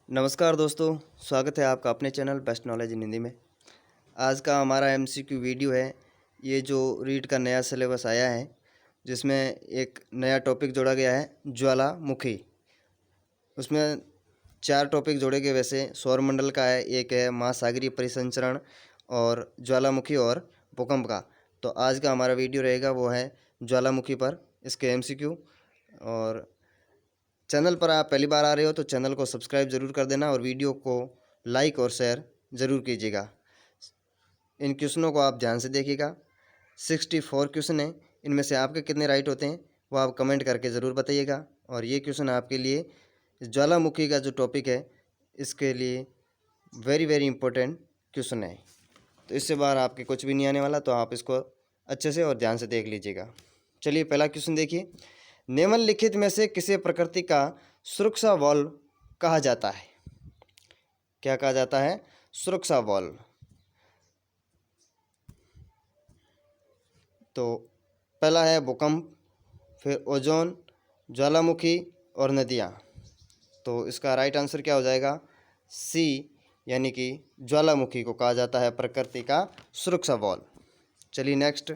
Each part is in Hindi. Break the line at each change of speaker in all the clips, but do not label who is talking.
नमस्कार दोस्तों, स्वागत है आपका अपने channel best knowledge in Hindi में। आज का हमारा एमसीक्यू वीडियो है। ये जो रीट का नया सिलेबस आया है, जिसमें एक नया टॉपिक जोड़ा गया है ज्वालामुखी। उसमें 4 टॉपिक जोड़े गए। वैसे सौरमंडल का है, एक है महासागरीय परिसंचरण और ज्वालामुखी और भूकंप का। तो आज का हमारा वीडियो रहेगा वो है ज्वालामुखी पर, इसके एमसीक्यू। और चैनल पर आप पहली बार आ रहे हो तो चैनल को सब्सक्राइब ज़रूर कर देना और वीडियो को लाइक और शेयर ज़रूर कीजिएगा। इन क्वेश्चनों को आप ध्यान से देखिएगा। 64 क्वेश्चन हैं, इनमें से आपके कितने राइट होते हैं वो आप कमेंट करके ज़रूर बताइएगा। और ये क्वेश्चन आपके लिए ज्वालामुखी का जो टॉपिक है, इसके लिए वेरी वेरी इंपॉर्टेंट क्वेश्चन है। तो इससे बाहर आपके कुछ भी नहीं आने वाला, तो आप इसको अच्छे से और ध्यान से देख लीजिएगा। चलिए पहला क्वेश्चन देखिए। निम्नलिखित में से किसे प्रकृति का सुरक्षा वॉल कहा जाता है? क्या कहा जाता है? सुरक्षा वॉल। तो पहला है भूकंप, फिर ओजोन, ज्वालामुखी और नदियाँ। तो इसका राइट आंसर क्या हो जाएगा? सी, यानी कि ज्वालामुखी को कहा जाता है प्रकृति का सुरक्षा वॉल। चलिए नेक्स्ट।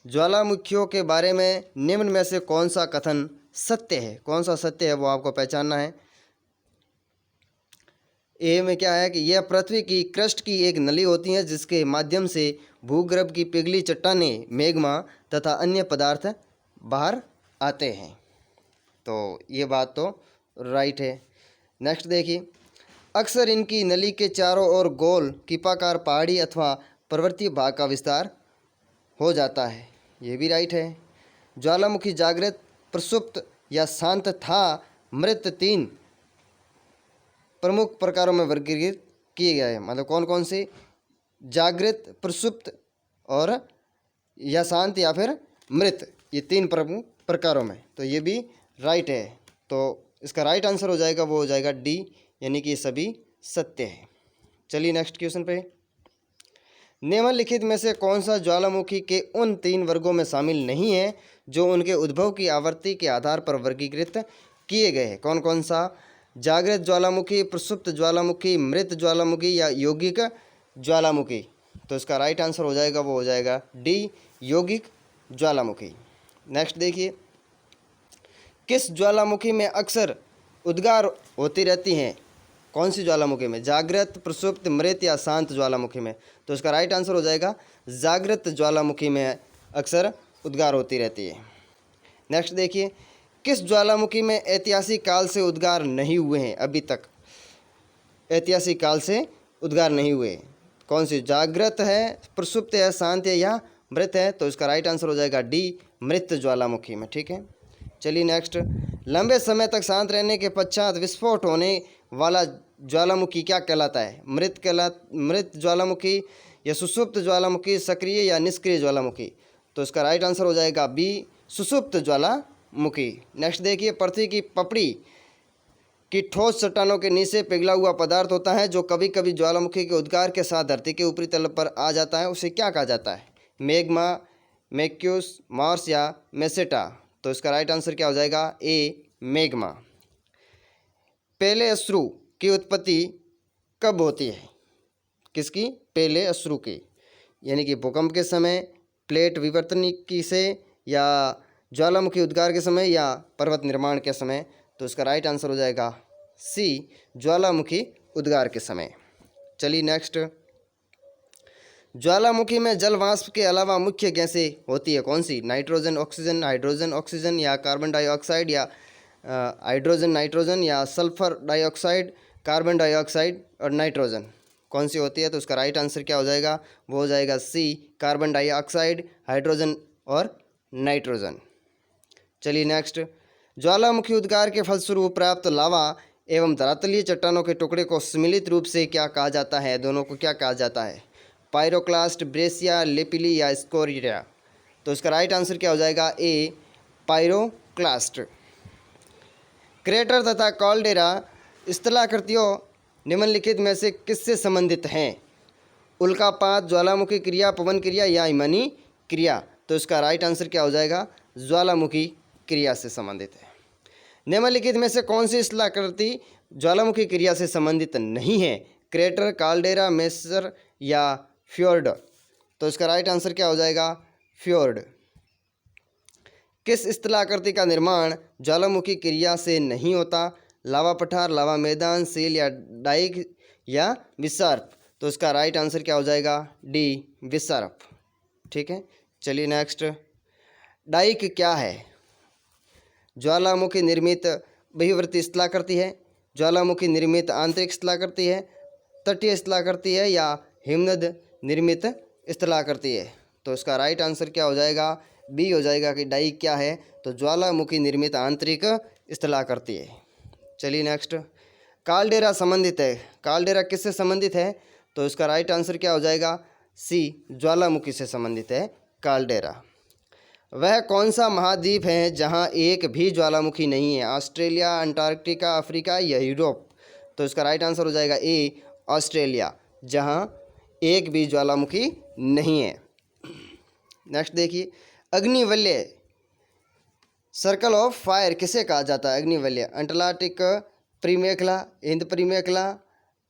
ज्वालामुखियों के बारे में निम्न में से कौन सा कथन सत्य है? कौन सा सत्य है वो आपको पहचानना है। ए में क्या है कि यह पृथ्वी की क्रस्ट की एक नली होती है जिसके माध्यम से भूगर्भ की पिघली चट्टानें, मैग्मा तथा अन्य पदार्थ बाहर आते हैं। तो ये बात तो राइट है। नेक्स्ट देखिए। अक्सर इनकी नली के चारों ओर गोल कीपाकार पहाड़ी अथवा पर्वतीय भाग का विस्तार हो जाता है। ये भी राइट है। ज्वालामुखी जागृत, प्रसुप्त या शांत था मृत 3 प्रमुख प्रकारों में वर्गीकृत किए गए हैं। मतलब कौन कौन से? जागृत, प्रसुप्त और या शांत या फिर मृत, ये 3 प्रमुख प्रकारों में। तो ये भी राइट है। तो इसका राइट आंसर हो जाएगा वो हो जाएगा डी, यानी कि ये सभी सत्य है। चलिए नेक्स्ट क्वेश्चन पे। निम्नलिखित में से कौन सा ज्वालामुखी के उन 3 वर्गों में शामिल नहीं है जो उनके उद्भव की आवृत्ति के आधार पर वर्गीकृत किए गए हैं? कौन कौन सा? जागृत ज्वालामुखी, प्रसुप्त ज्वालामुखी, मृत ज्वालामुखी या यौगिक ज्वालामुखी। तो इसका राइट आंसर हो जाएगा वो हो जाएगा डी, यौगिक ज्वालामुखी। नेक्स्ट देखिए। किस ज्वालामुखी में अक्सर उद्गार होती रहती हैं? कौन सी ज्वालामुखी में? जागृत, प्रसुप्त, मृत या शांत ज्वालामुखी में? तो इसका राइट आंसर हो जाएगा जागृत ज्वालामुखी में अक्सर उद्गार होती रहती है। नेक्स्ट देखिए। किस ज्वालामुखी में ऐतिहासिक काल से उद्गार नहीं हुए हैं? अभी तक ऐतिहासिक काल से उद्गार नहीं हुए। कौन सी? जागृत है, प्रसुप्त है, शांत है या मृत है? तो इसका राइट आंसर हो जाएगा डी, मृत ज्वालामुखी में। ठीक है। चलिए नेक्स्ट। लंबे समय तक शांत रहने के पश्चात विस्फोट होने वाला ज्वालामुखी क्या कहलाता है? मृत ज्वालामुखी या सुषुप्त ज्वालामुखी, सक्रिय या निष्क्रिय ज्वालामुखी? तो इसका राइट आंसर हो जाएगा बी, सुषुप्त ज्वालामुखी। नेक्स्ट देखिए। पृथ्वी की पपड़ी की ठोस चट्टानों के नीचे पिघला हुआ पदार्थ होता है जो कभी कभी ज्वालामुखी के उद्गार के साथ धरती के ऊपरी तल पर आ जाता है, उसे क्या कहा जाता है? मैग्मा, मैक्यूस, मार्स या मेसेटा? तो इसका राइट आंसर क्या हो जाएगा? ए, मैग्मा। पहले अश्रु की उत्पत्ति कब होती है? किसकी? पहले अश्रु की, यानी कि भूकंप के समय, प्लेट विवर्तनिकी से, या ज्वालामुखी उद्गार के समय, या पर्वत निर्माण के समय? तो इसका राइट आंसर हो जाएगा सी, ज्वालामुखी उद्गार के समय। चलिए नेक्स्ट। ज्वालामुखी में जल वाष्प के अलावा मुख्य गैसें होती है कौन सी? नाइट्रोजन, ऑक्सीजन, हाइड्रोजन, ऑक्सीजन या कार्बन डाइऑक्साइड, या हाइड्रोजन, नाइट्रोजन या सल्फर डाइऑक्साइड, कार्बन डाइऑक्साइड और नाइट्रोजन? कौन सी होती है? तो उसका राइट आंसर क्या हो जाएगा? वो हो जाएगा सी, कार्बन डाइऑक्साइड, हाइड्रोजन और नाइट्रोजन। चलिए नेक्स्ट। ज्वालामुखी उद्गार के फलस्वरूप प्राप्त लावा एवं धरातलीय चट्टानों के टुकड़े को सम्मिलित रूप से क्या कहा जाता है? दोनों को क्या कहा जाता है? पायरोक्लास्ट, ब्रेसिया, लेपिली या स्कोरिया? तो इसका राइट आंसर क्या हो जाएगा? ए, पायरोक्लास्ट। क्रेटर तथा कॉल्डेरा स्थलाकृतियों निम्नलिखित में से किससे संबंधित हैं? उल्कापात, ज्वालामुखी क्रिया, पवन क्रिया या हिमानी क्रिया? तो इसका राइट आंसर क्या हो जाएगा? ज्वालामुखी क्रिया से संबंधित है। निम्नलिखित में से कौन सी स्थलाकृति ज्वालामुखी क्रिया से संबंधित नहीं है? क्रेटर, काल्डेरा, मेसर या फ्योर्ड? तो इसका राइट आंसर क्या हो जाएगा? फ्योर्ड। किस स्थलाकृति का निर्माण ज्वालामुखी क्रिया से नहीं होता? लावा पठार, लावा मैदान, सील या डाइक या विसार्प? तो इसका राइट आंसर क्या हो जाएगा? डी, विसार्प। ठीक है, चलिए नेक्स्ट। डाइक क्या है? ज्वालामुखी निर्मित बहिर्वर्ती स्थलाकृति है, ज्वालामुखी निर्मित आंतरिक स्थलाकृति है, तटीय स्थलाकृति है या हिमनद निर्मित स्थलाकृति है? तो इसका राइट आंसर क्या हो जाएगा? बी हो जाएगा कि डाइक क्या है? तो ज्वालामुखी निर्मित आंतरिक स्थलाकृति है। चलिए नेक्स्ट। काल्डेरा संबंधित है, काल्डेरा किससे संबंधित है? तो इसका राइट आंसर क्या हो जाएगा? सी, ज्वालामुखी से संबंधित है काल्डेरा। वह कौन सा महाद्वीप है जहां एक भी ज्वालामुखी नहीं है? ऑस्ट्रेलिया, अंटार्कटिका, अफ्रीका या यूरोप? तो इसका राइट आंसर हो जाएगा ए, ऑस्ट्रेलिया, जहां एक भी ज्वालामुखी नहीं है। नेक्स्ट देखिए, अग्निवलय, सर्कल ऑफ फायर किसे कहा जाता है? अग्निवलय अंटार्कटिक परिमेखला, हिंद परिमेखला,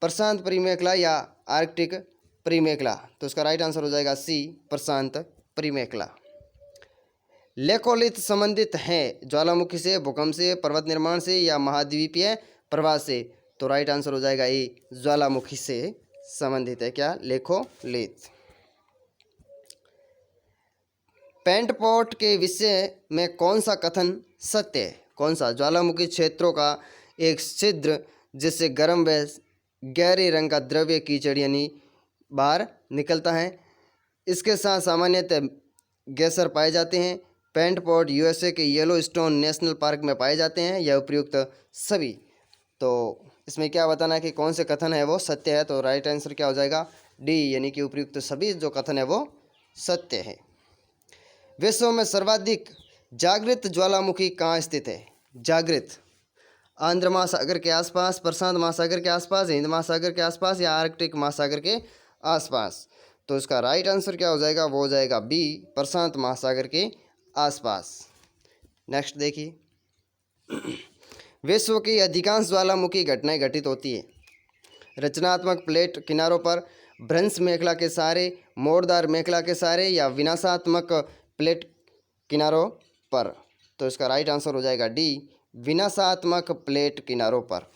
प्रशांत परिमेखला या आर्कटिक परिमेखला? तो इसका राइट आंसर हो जाएगा सी, प्रशांत परिमेखला। लेकोलिथ संबंधित है ज्वालामुखी से, भूकंप से, पर्वत निर्माण से या महाद्वीपीय प्रवाह से? तो राइट आंसर हो जाएगा ए, ज्वालामुखी से संबंधित है क्या? लेकोलिथ। पेंटपॉट के विषय में कौन सा कथन सत्य है? कौन सा? ज्वालामुखी क्षेत्रों का एक छिद्र जिससे गर्म व गहरे रंग का द्रव्य कीचड़ यानी बाहर निकलता है। इसके साथ सामान्यतः गैसर पाए जाते हैं। पेंटपॉट यूएसए के येलोस्टोन नेशनल पार्क में पाए जाते हैं। यह उपयुक्त सभी। तो इसमें क्या बताना है कि कौन से कथन है वो सत्य है? तो राइट आंसर क्या हो जाएगा? डी, यानी कि उपयुक्त सभी जो कथन है वो सत्य है। विश्व में सर्वाधिक जागृत ज्वालामुखी कहाँ स्थित है? जागृत आंध्र महासागर के आसपास, प्रशांत महासागर के आसपास, हिंद महासागर के आसपास या आर्कटिक महासागर के आसपास? तो इसका राइट आंसर क्या हो जाएगा? वो हो जाएगा बी, प्रशांत महासागर के आसपास। नेक्स्ट देखिए, विश्व की अधिकांश ज्वालामुखी घटनाएं घटित होती है रचनात्मक प्लेट किनारों पर, भ्रंश मेखला के सहारे, मोड़दार मेखला के सहारे या विनाशात्मक प्लेट किनारों पर? तो इसका राइट आंसर हो जाएगा डी, विनाशात्मक प्लेट किनारों पर।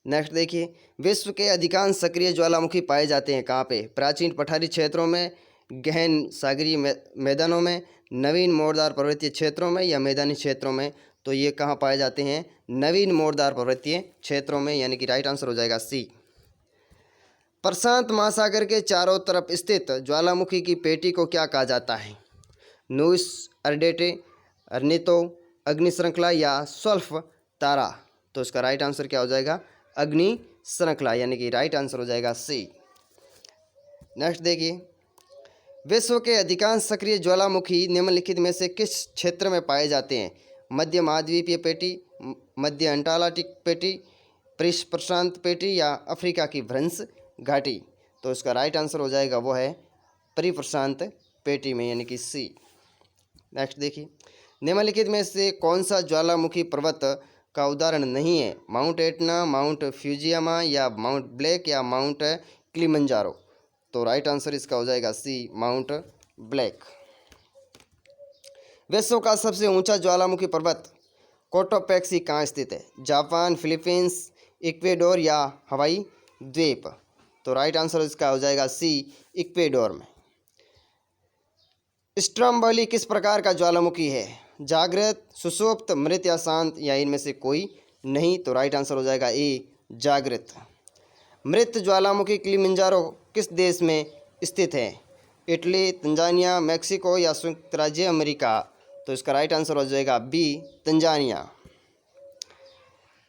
नेक्स्ट देखिए, विश्व के अधिकांश सक्रिय ज्वालामुखी पाए जाते हैं कहाँ पे? प्राचीन पठारी क्षेत्रों में, गहन सागरीय मैदानों में, नवीन मोड़दार पर्वतीय क्षेत्रों में या मैदानी क्षेत्रों में? तो ये कहाँ पाए जाते हैं? नवीन मोड़दार पर्वतीय क्षेत्रों में, यानी कि राइट आंसर हो जाएगा सी। प्रशांत महासागर के चारों तरफ स्थित ज्वालामुखी की पेटी को क्या कहा जाता है? नूस, अर्डेटे, अर्नितो, अग्नि श्रृंखला या स्वल्फ तारा? तो इसका राइट आंसर क्या हो जाएगा? अग्नि श्रृंखला, यानी कि राइट आंसर हो जाएगा सी। नेक्स्ट देखिए, विश्व के अधिकांश सक्रिय ज्वालामुखी निम्नलिखित में से किस क्षेत्र में पाए जाते हैं? मध्य महाद्वीपीय पेटी, मध्य अंटार्कटिक पेटी, प्रशांत पेटी या अफ्रीका की भ्रंश घाटी? तो इसका राइट आंसर हो जाएगा वो है परिप्रशांत पेटी में, यानी कि सी। नेक्स्ट देखिए, निम्नलिखित में से कौन सा ज्वालामुखी पर्वत का उदाहरण नहीं है? माउंट एटना, माउंट फ्यूजियामा या माउंट ब्लैक या माउंट किलिमंजारो? तो राइट आंसर इसका हो जाएगा सी, माउंट ब्लैक। विश्व का सबसे ऊंचा ज्वालामुखी पर्वत कोटोपैक्सी कहाँ स्थित है? जापान, फिलीपींस, इक्वेडोर या हवाई द्वीप? तो राइट आंसर इसका हो जाएगा सी, इक्वेडोर में। स्ट्रोम्बोली किस प्रकार का ज्वालामुखी है? जागृत, सुषुप्त, मृत या शांत या इनमें से कोई नहीं? तो राइट आंसर हो जाएगा ए, जागृत। मृत ज्वालामुखी किलिमंजारो किस देश में स्थित है? इटली, तंजानिया, मैक्सिको या संयुक्त राज्य अमेरिका? तो इसका राइट आंसर हो जाएगा बी, तंजानिया।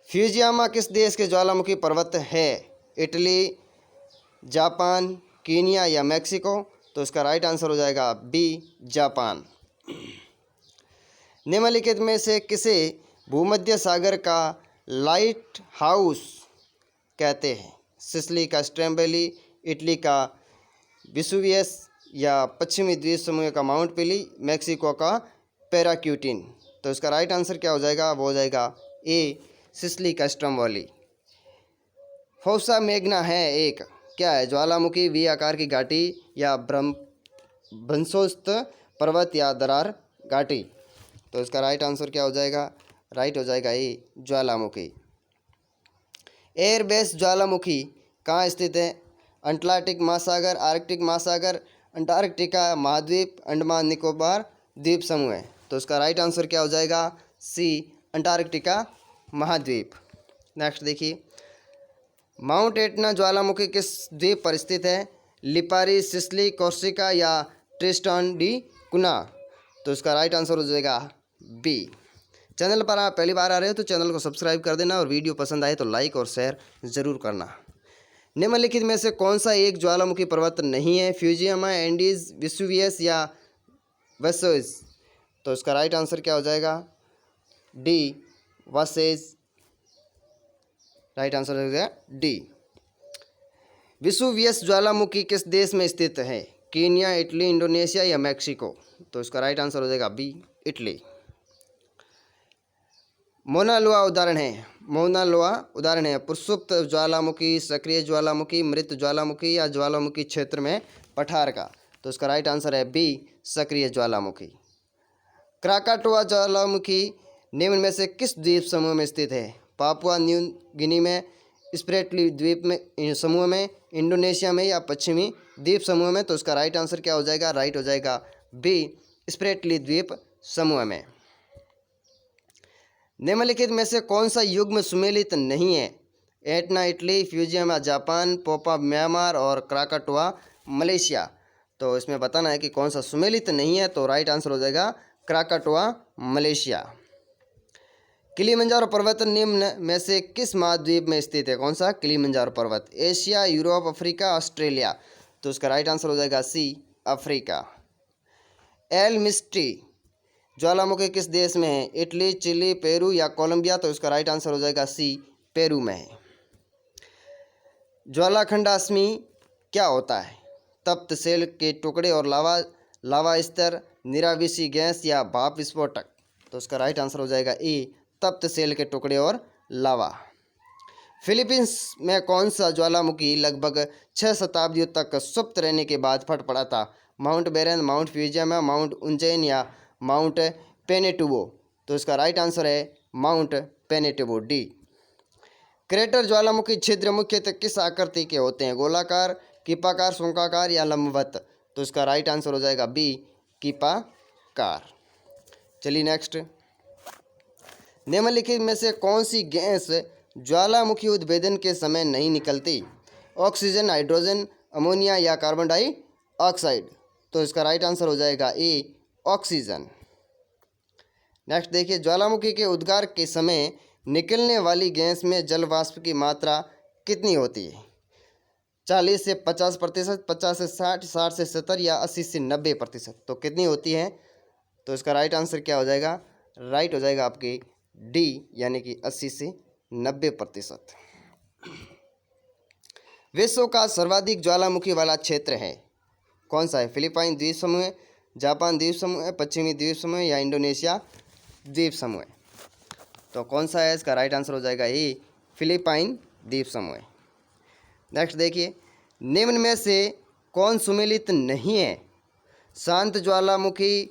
फ्यूजियामा किस देश के ज्वालामुखी पर्वत है? इटली, जापान, कीनिया या मैक्सिको? तो इसका राइट आंसर हो जाएगा बी, जापान। निम्नलिखित में से किसे भूमध्य सागर का लाइट हाउस कहते हैं? सिसिली का स्ट्रोम्बोली, इटली का वेसुवियस या पश्चिमी द्वीप समूह का माउंट पिली, मैक्सिको का पैराक्यूटिन? तो इसका राइट आंसर क्या हो जाएगा, वो हो जाएगा ए सिसली का स्ट्रोम्बोली। फोसा मेघना है एक क्या है, ज्वालामुखी, वी आकार की घाटी या भ्रंशोस्त पर्वत या दरार घाटी। तो इसका राइट आंसर क्या हो जाएगा, राइट हो जाएगा ए ज्वालामुखी। एयरबेस ज्वालामुखी कहाँ स्थित है, अटलांटिक महासागर, आर्कटिक महासागर, अंटार्कटिका महाद्वीप, अंडमान निकोबार द्वीप समूह है। तो इसका राइट आंसर क्या हो जाएगा, सी अंटार्कटिका महाद्वीप। नेक्स्ट देखिए, माउंट एटना ज्वालामुखी किस द्वीप पर स्थित है, लिपारी, सिसली, कोर्सिका या ट्रिस्टान डी कुना। तो इसका राइट आंसर हो जाएगा बी। चैनल पर आप पहली बार आ रहे हो तो चैनल को सब्सक्राइब कर देना और वीडियो पसंद आए तो लाइक और शेयर ज़रूर करना। निम्नलिखित में से कौन सा एक ज्वालामुखी पर्वत नहीं है, फ्यूजियमा, एंडीज, वेसुवियस या वेसोइस। तो इसका राइट आंसर क्या हो जाएगा, डी वेसुवियस। राइट आंसर हो जाएगा डी। वेसुवियस ज्वालामुखी किस देश में स्थित है, कीनिया, इटली, इंडोनेशिया या मैक्सिको। तो इसका राइट आंसर हो जाएगा बी इटली। मोना लोआ उदाहरण है, मोना लोआ उदाहरण है प्रसुप्त ज्वालामुखी, सक्रिय ज्वालामुखी, मृत ज्वालामुखी या ज्वालामुखी क्षेत्र में पठार का। तो इसका राइट आंसर है बी सक्रिय ज्वालामुखी। क्राकाटोआ ज्वालामुखी निम्न में से किस द्वीप समूह में स्थित है, पापुआ न्यू गिनी में, स्प्रेटली द्वीप में समूह में, इंडोनेशिया में या पश्चिमी द्वीप समूह में। तो इसका राइट आंसर क्या हो जाएगा, राइट हो जाएगा बी स्प्रेटली द्वीप समूह में। निम्नलिखित में से कौन सा युग्म सुमेलित नहीं है, एटना इटली, फ्यूजियमा जापान, पोपा म्यांमार और क्राकाटोआ मलेशिया। तो इसमें बताना है कि कौन सा सुमेलित नहीं है, तो राइट आंसर हो जाएगा क्राकाटोआ मलेशिया। किलिमंजारो पर्वत निम्न में से किस महाद्वीप में स्थित है, कौन सा, किलिमंजारो पर्वत, एशिया, यूरोप, अफ्रीका, ऑस्ट्रेलिया। तो इसका राइट आंसर हो जाएगा सी अफ्रीका। एल मिस्टी ज्वालामुखी किस देश में है, इटली, चिली, पेरू या कोलंबिया। तो इसका राइट आंसर हो जाएगा सी पेरू में है। ज्वालाखंडास्मी क्या होता है, तप्त सेल के टुकड़े और लावा स्तर, निराविशी गैस या भाप विस्फोटक। तो इसका राइट आंसर हो जाएगा ए तप्त सेल के टुकड़े और लावा। फिलीपींस में कौन सा ज्वालामुखी लगभग 6 शताब्दियों तक सुप्त रहने के बाद फट पड़ा था, माउंट बेरन, माउंट फ्यूजियमा, माउंट उज्जैन या माउंट पेनेटुबो। तो इसका राइट आंसर है माउंट पेनेटुबो डी। क्रेटर ज्वालामुखी छिद्र मुख्यतः किस आकृति के होते हैं, गोलाकार, कीपाकार, शंक्वाकार या लंबवत। तो इसका राइट आंसर हो जाएगा बी कीपाकार। चलिए नेक्स्ट, निम्नलिखित में से कौन सी गैस ज्वालामुखी उद्भेदन के समय नहीं निकलती, ऑक्सीजन, हाइड्रोजन, अमोनिया या कार्बन डाइऑक्साइड। तो इसका राइट आंसर हो जाएगा ए ऑक्सीजन। नेक्स्ट देखिए, ज्वालामुखी के उद्गार के समय निकलने वाली गैस में जल वाष्प की मात्रा कितनी होती है, 40 से 50%, 50 से 60, 60 से 70 या 80 से 90%। तो कितनी होती है, तो इसका राइट आंसर क्या हो जाएगा, राइट हो जाएगा आपकी डी यानी कि 80 से 90%। विश्व का सर्वाधिक ज्वालामुखी वाला क्षेत्र है, कौन सा है, फिलीपाइन द्वीप समूह, जापान द्वीप समूह, पश्चिमी द्वीप समूह या इंडोनेशिया द्वीप समूह। तो कौन सा है, इसका राइट आंसर हो जाएगा ए फिलीपाइन द्वीप समूह। नेक्स्ट देखिए, निम्न में से कौन सुमेलित नहीं है, शांत ज्वालामुखी,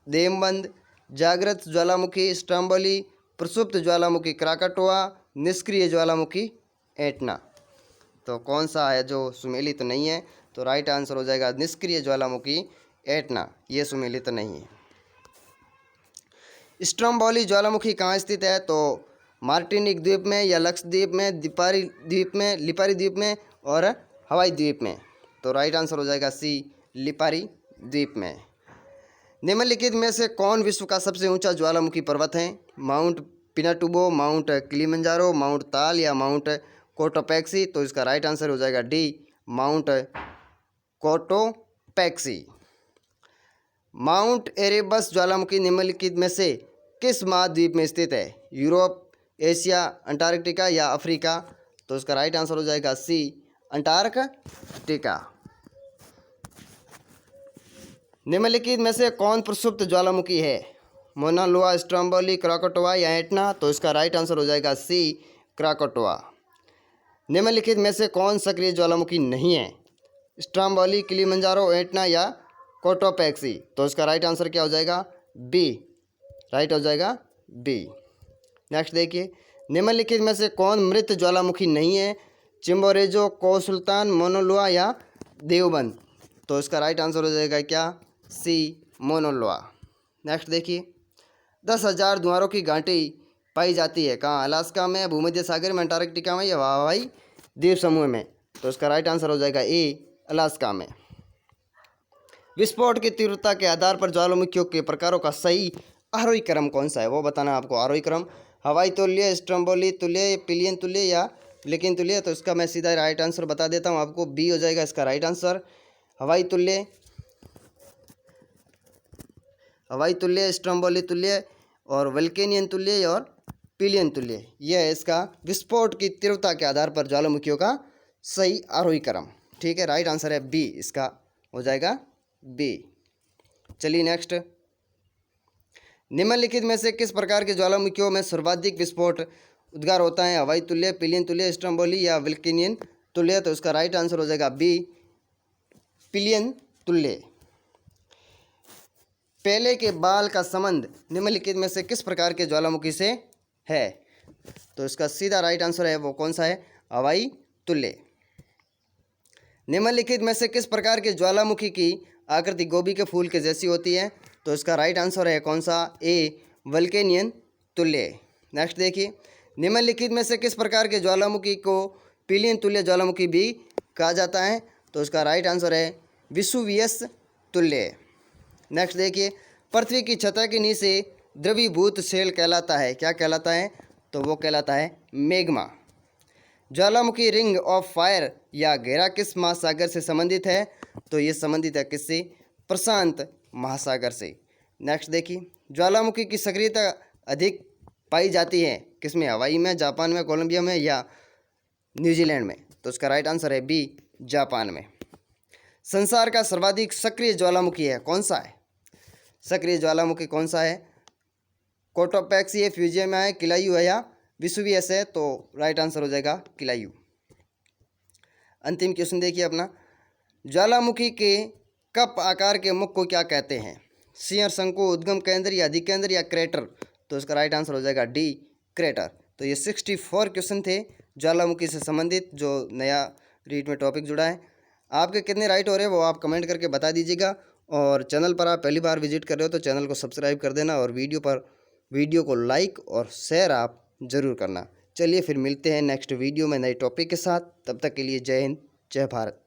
देवबंद, जागृत ज्वालामुखी, स्ट्रोम्बोली, प्रसुप्त ज्वालामुखी क्राकाटोआ, निष्क्रिय ज्वालामुखी एटना। तो कौन सा है जो सुमेलित नहीं है, तो राइट आंसर हो जाएगा निष्क्रिय ज्वालामुखी एटना, ये सुमेलित नहीं है। स्ट्रोम्बोली ज्वालामुखी कहाँ स्थित है, तो मार्टिनिक द्वीप में या लक्षद्वीप में, लिपारी द्वीप में और हवाई द्वीप में। तो राइट आंसर हो जाएगा सी लिपारी द्वीप में। निम्नलिखित में से कौन विश्व का सबसे ऊंचा ज्वालामुखी पर्वत है, mount Pinatubo, mount Kilimanjaro, mount ताल या माउंट कोटोपैक्सी। तो इसका राइट आंसर हो जाएगा D mount Cotopaxi. Mount Erebus ज्वालामुखी निम्नलिखित में से किस महाद्वीप में स्थित है, यूरोप, एशिया, अंटार्कटिका या अफ्रीका। तो इसका राइट आंसर हो जाएगा सी अंटार्कटिका। निम्नलिखित में से कौन प्रसुप्त ज्वालामुखी है, मोना लोआ, स्ट्रोम्बोली, क्राकोटोआ या एटना? तो इसका राइट आंसर हो जाएगा सी, क्राकोटोआ। निम्नलिखित में से कौन सक्रिय ज्वालामुखी नहीं है? स्ट्रोम्बोली, किलिमंजारो, एटना या कोटोपैक्सी? तो इसका राइट आंसर क्या हो जाएगा? बी, राइट हो जाएगा बी। नेक्स्ट देखिए, निम्नलिखित में से कौन मृत ज्वालामुखी नहीं है? चिम्बोरेजो, को सुल्तान, मोनोलोआ या देवबंद? तो इसका राइट आंसर हो जाएगा क्या? सी, मोनोलोआ। नेक्स्ट देखिए, 10,000 धुआरों की घाटी पाई जाती है कहाँ? अलास्का में, भूमध्य सागर में, अंटार्कटिका में या हवाई द्वीप समूह में? तो इसका राइट आंसर हो जाएगा ए, अलास्का में। विस्फोट की तीव्रता के आधार पर ज्वालामुखियों के प्रकारों का सही आरोही क्रम कौन सा है, वो बताना आपको। आरोही क्रम हवाई तुल्य, स्ट्रोम्बोली तुल्य, पिलियन तुल्य या विल्किन तुल्य? तो इसका मैं सीधा राइट आंसर बता देता हूँ आपको, बी हो जाएगा इसका राइट आंसर। हवाई तुल्य, स्ट्रोम्बोली तुल्य और वल्केनियन तुल्य और पिलियन तुल्य, यह है इसका विस्फोट की तीव्रता के आधार पर ज्वालामुखियों का सही आरोही क्रम। ठीक है, राइट आंसर है बी, इसका हो जाएगा बी। चलिए नेक्स्ट, निम्नलिखित में से किस प्रकार के ज्वालामुखियों में सर्वाधिक विस्फोट उद्गार होता है? हवाई तुल्य, पिलियन तुल्य, स्ट्रोम्बोली या वल्केनियन तुल्य? तो इसका राइट आंसर हो जाएगा बी, पिलियन तुल्य। पेले के बाल का संबंध निम्नलिखित में से किस प्रकार के ज्वालामुखी से है? तो इसका सीधा राइट आंसर है वो कौन सा है? हवाई तुल्य। निम्नलिखित में से किस प्रकार के ज्वालामुखी की आकृति गोभी के फूल के जैसी होती है? तो इसका राइट आंसर है कौन सा? ए, वल्केनियन तुल्य। नेक्स्ट देखिए, निम्नलिखित में से किस प्रकार के ज्वालामुखी को पिलियन तुल्य ज्वालामुखी भी कहा जाता है? तो इसका राइट आंसर है विसुवियस तुल्य। नेक्स्ट देखिए, पृथ्वी की सतह के नीचे द्रवीभूत शेल कहलाता है, क्या कहलाता है? तो वो कहलाता है magma. Jwalamukhi ring of fire या घेरा किस महासागर से संबंधित है? तो ये संबंधित है किससे? प्रशांत महासागर से। नेक्स्ट देखिए, ज्वालामुखी की सक्रियता अधिक पाई जाती है किसमें? हवाई में, जापान में, कोलंबिया में या न्यूजीलैंड में? तो इसका राइट आंसर है बी, जापान में। संसार का सर्वाधिक सक्रिय ज्वालामुखी है कौन सा है? सक्रिय ज्वालामुखी कौन सा है? कोटोपैक्सी है, फ्यूजियम है, किलायू है या विसुवियस है? तो राइट आंसर हो जाएगा किलायू। अंतिम क्वेश्चन देखिए अपना, ज्वालामुखी के कप आकार के मुख को क्या कहते हैं? सिंह, शंकु, उद्गम केंद्र या अधिकेंद्र या क्रेटर? तो इसका राइट आंसर हो जाएगा डी, क्रेटर। तो ये 64 क्वेश्चन थे ज्वालामुखी से संबंधित, जो नया रीट में टॉपिक जुड़ा है। आपके कितने राइट हो रहे हैं वो आप कमेंट करके बता दीजिएगा। और चैनल पर आप पहली बार विजिट कर रहे हो तो चैनल को सब्सक्राइब कर देना, और वीडियो को लाइक और शेयर आप ज़रूर करना। चलिए फिर मिलते हैं नेक्स्ट वीडियो में नए टॉपिक के साथ। तब तक के लिए जय हिंद, जय भारत।